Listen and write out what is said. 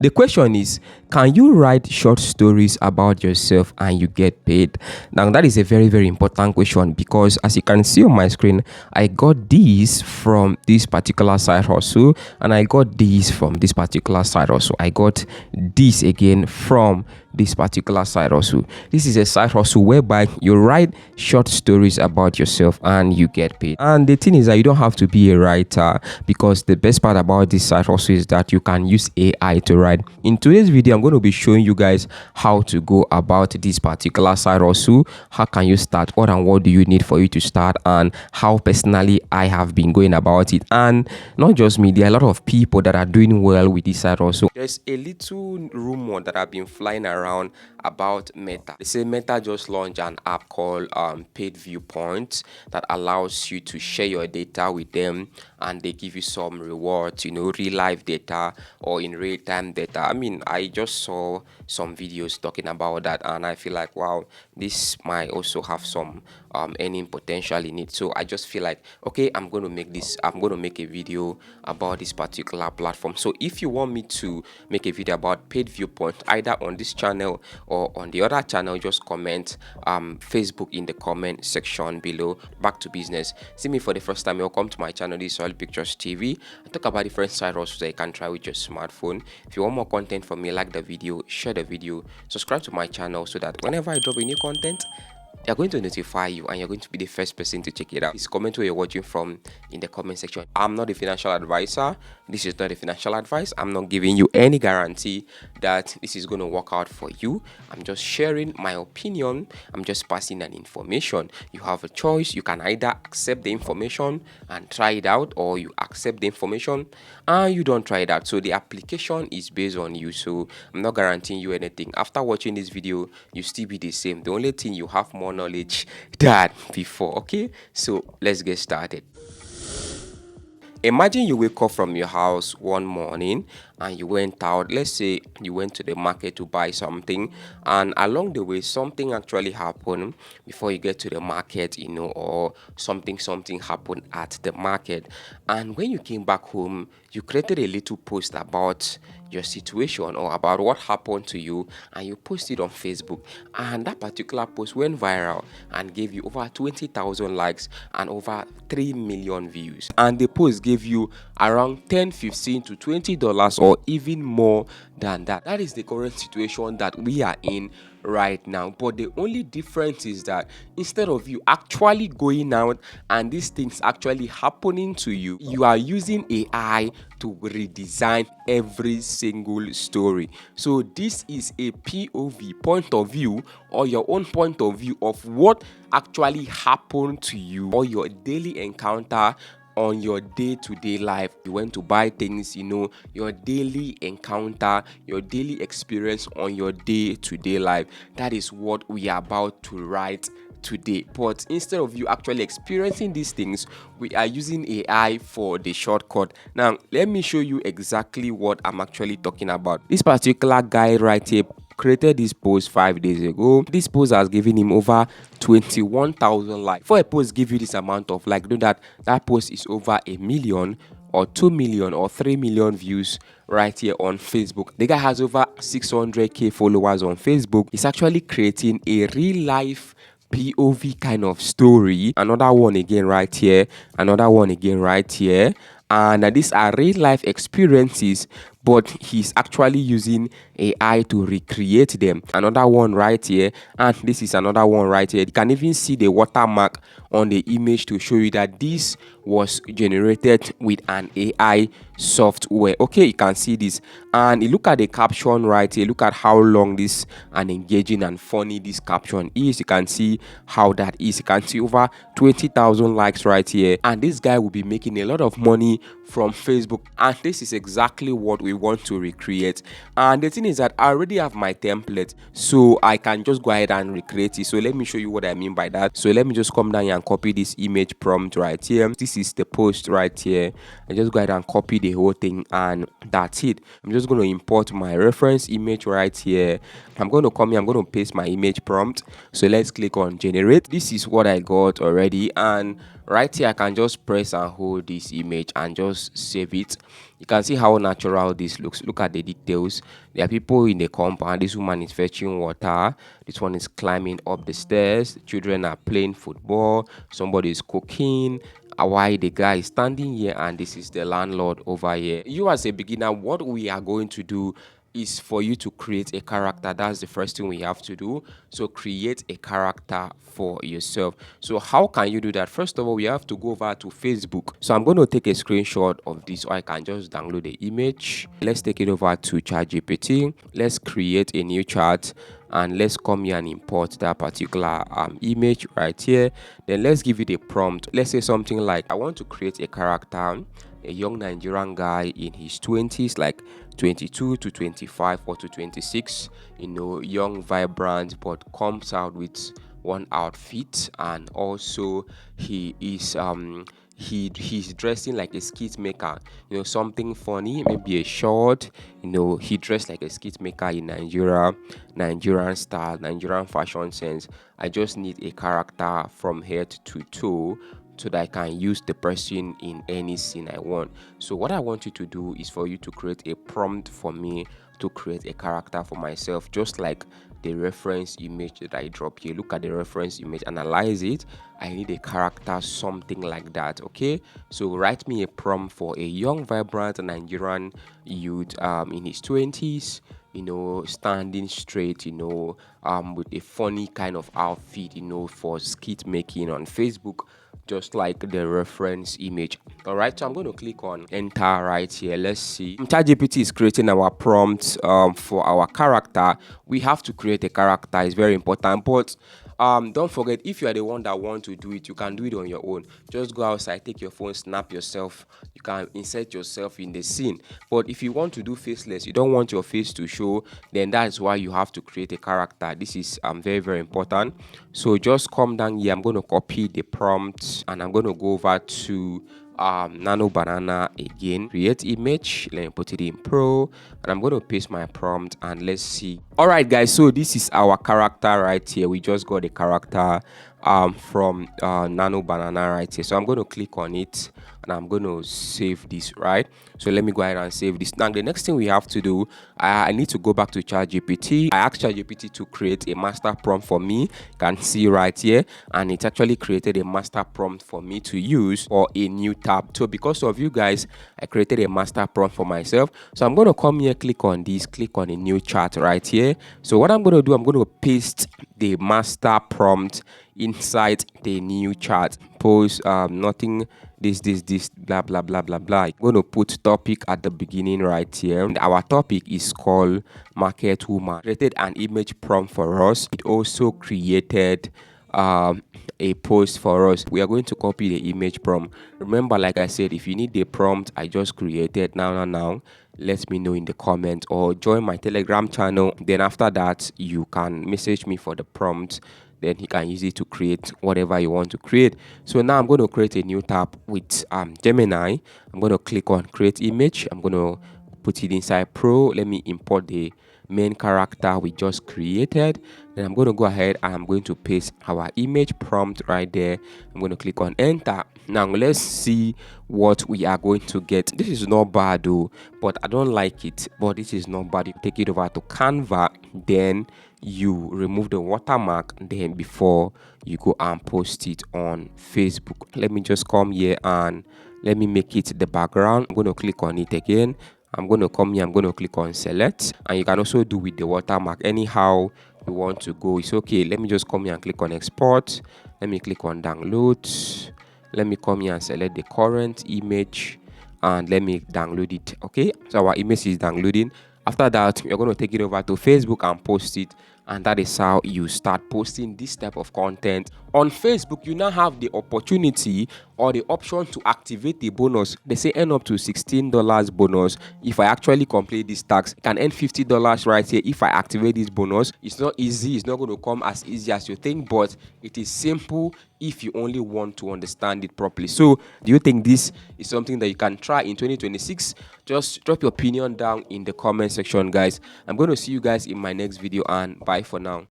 The question is, can you write short stories about yourself and you get paid? Now, that is a very, very important question because as you can see on my screen, I got these from this particular site hustle and I got these from this particular site hustle. I got this again from this particular side hustle. This is a side hustle whereby you write short stories about yourself and you get paid. And the thing is that you don't have to be a writer because the best part about this side hustle is that you can use AI to write. In today's video, I'm going to be showing you guys how to go about this particular side hustle. How can you start? What and what do you need for you to start? And how personally I have been going about it. And not just me, there are a lot of people that are doing well with this side hustle. There's a little rumor that have been flying around about Meta. They say Meta just launched an app called Paid Viewpoint that allows you to share your data with them and they give you some rewards, you know, real life data or in real time data. I mean, I just saw some videos talking about that and I feel like, wow, this might also have some earning potential in it. So I just feel like, okay, I'm going to make a video about this particular platform. So if you want me to make a video about Paid Viewpoint either on this channel or on the other channel, just comment Facebook in the comment section below. Back to business. See me for the first time, welcome to my channel. This is All Pictures TV. I talk about different side hustles that you can try with your smartphone. If you want more content from me, like the video, share the video, subscribe to my channel so that whenever I drop a new content, they're going to notify you and you're going to be the first person to check it out. Please comment where you're watching from in the comment section. I'm not a financial advisor. This is not a financial advice. I'm not giving you any guarantee that this is going to work out for you. I'm just sharing my opinion. I'm just passing an information. You have a choice. You can either accept the information and try it out, or you accept the information and you don't try it out. So the application is based on you. So I'm not guaranteeing you anything. After watching this video, you still be the same. The only thing, you have more knowledge than before. Okay, so let's get started. Imagine you wake up from your house one morning and you went out. Let's say you went to the market to buy something, and along the way something actually happened before you get to the market, you know, or something happened at the market. And when you came back home, you created a little post about your situation or about what happened to you, and you posted on Facebook, and that particular post went viral and gave you over 20,000 likes and over 3 million views. And the post gave you around 10, 15 to $20 or even more than that. That is the current situation that we are in right now. But the only difference is that instead of you actually going out and these things actually happening to you, you are using AI to redesign every single story. So this is a POV, point of view, or your own point of view of what actually happened to you or your daily encounter on your day-to-day life. You went to buy things, you know, your daily encounter, your daily experience on your day-to-day life. That is what we are about to write today. But instead of you actually experiencing these things, we are using AI for the shortcut. Now let me show you exactly what I'm actually talking about. This particular guy right here created this post 5 days ago. This post has given him over 21,000 likes. For a post give you this amount of like, know that post is over 1 million or 2 million or 3 million views right here on Facebook. The guy has over 600k followers on Facebook. He's actually creating a real life POV kind of story. Another one again right here, another one again right here. And these are real life experiences, but he's actually using AI to recreate them. Another one right here, and this is another one right here. You can even see the watermark on the image to show you that this was generated with an AI software. Okay, you can see this, and you look at the caption right here. Look at how long this and engaging and funny this caption is. You can see how that is. You can see over 20,000 likes right here, and this guy will be making a lot of money from Facebook, and this is exactly what we want to recreate. And the thing is that I already have my template, so I can just go ahead and recreate it. So let me show you what I mean by that. So let me just come down here and copy this image prompt right here. This is the post right here. I just go ahead and copy the whole thing, and that's it. I'm just going to import my reference image right here. I'm going to come here, I'm going to paste my image prompt. So let's click on generate. This is what I got already, and right here I can just press and hold this image and just save it. You can see how natural this looks. Look at the details. There are people in the compound. This woman is fetching water. This one is climbing up the stairs. The children are playing football. Somebody is cooking. Why the guy is standing here, and this is the landlord over here. You as a beginner, what we are going to do is for you to create a character. That's the first thing we have to do. So create a character for yourself. So how can you do that? First of all, we have to go over to Facebook. So I'm going to take a screenshot of this, or I can just download the image. Let's take it over to ChatGPT. Let's create a new chart, and let's come here and import that particular image right here. Then let's give it a prompt. Let's say something like, I want to create a character, a young Nigerian guy in his 20s, like 22 to 25 or to 26, young, vibrant, but comes out with one outfit, and also he is he's dressing like a skit maker, something funny, maybe a short, he dressed like a skit maker in Nigerian style, Nigerian fashion sense. I just need a character from head to toe so that I can use the person in any scene I want. So what I want you to do is for you to create a prompt for me to create a character for myself, just like the reference image that I drop here. Look at the reference image, analyze it. I need a character, something like that. Okay, so write me a prompt for a young, vibrant Nigerian youth in his 20s, standing straight, with a funny kind of outfit, for skit making on Facebook, just like the reference image. All right, so I'm going to click on enter right here. Let's see. ChatGPT is creating our prompt for our character. We have to create a character. It's very important, but don't forget, if you are the one that want to do it, you can do it on your own. Just go outside, take your phone, snap yourself. You can insert yourself in the scene. But if you want to do faceless, you don't want your face to show, then that's why you have to create a character. This is very, very important. So just come down here. I'm going to copy the prompt, and I'm going to go over to Nano Banana again, create image, let me put it in Pro, and I'm going to paste my prompt, and let's see. All right, guys, so this is our character right here. We just got the character from Nano Banana right here. So I'm going to click on it, and I'm going to save this, right? So let me go ahead and save this. Now the next thing we have to do, I need to go back to ChatGPT. I asked ChatGPT to create a master prompt for me. You can see right here, and it actually created a master prompt for me to use for a new tab. So because of you guys, I created a master prompt for myself. So I'm going to come here, click on this, click on a new chart right here. So what I'm going to do, I'm going to paste the master prompt inside the new chart. Post nothing, this blah blah blah blah blah. I'm going to put topic at the beginning right here, and our topic is called market woman. Created an image prompt for us. It also created a post for us. We are going to copy the image prompt. Remember, like I said, if you need the prompt I just created now, let me know in the comment, or join my Telegram channel. Then after that, you can message me for the prompt. Then you can use it to create whatever you want to create. So now I'm going to create a new tab with Gemini. I'm going to click on create image. I'm going to put it inside Pro. Let me import the main character we just created. Then I'm going to go ahead and I'm going to paste our image prompt right there. I'm going to click on enter. Now let's see what we are going to get. This is not bad though, but I don't like it. But this is not bad. You take it over to Canva, then you remove the watermark, then before you go and post it on Facebook. Let me just come here and let me make it the background. I'm going to click on it again. I'm going to come here, I'm going to click on select, and you can also do with the watermark anyhow you want to go. It's okay. Let me just come here and click on export. Let me click on download. Let me come here and select the current image, and let me download it. Okay, so our image is downloading. After that, you're going to take it over to Facebook and post it, and that is how you start posting this type of content on Facebook. You now have the opportunity or the option to activate the bonus. They say earn up to $16 bonus. If I actually complete this task, I can earn $50 right here if I activate this bonus. It's not easy. It's not going to come as easy as you think, but it is simple if you only want to understand it properly. So do you think this is something that you can try in 2026? Just drop your opinion down in the comment section, guys. I'm going to see you guys in my next video, and bye for now.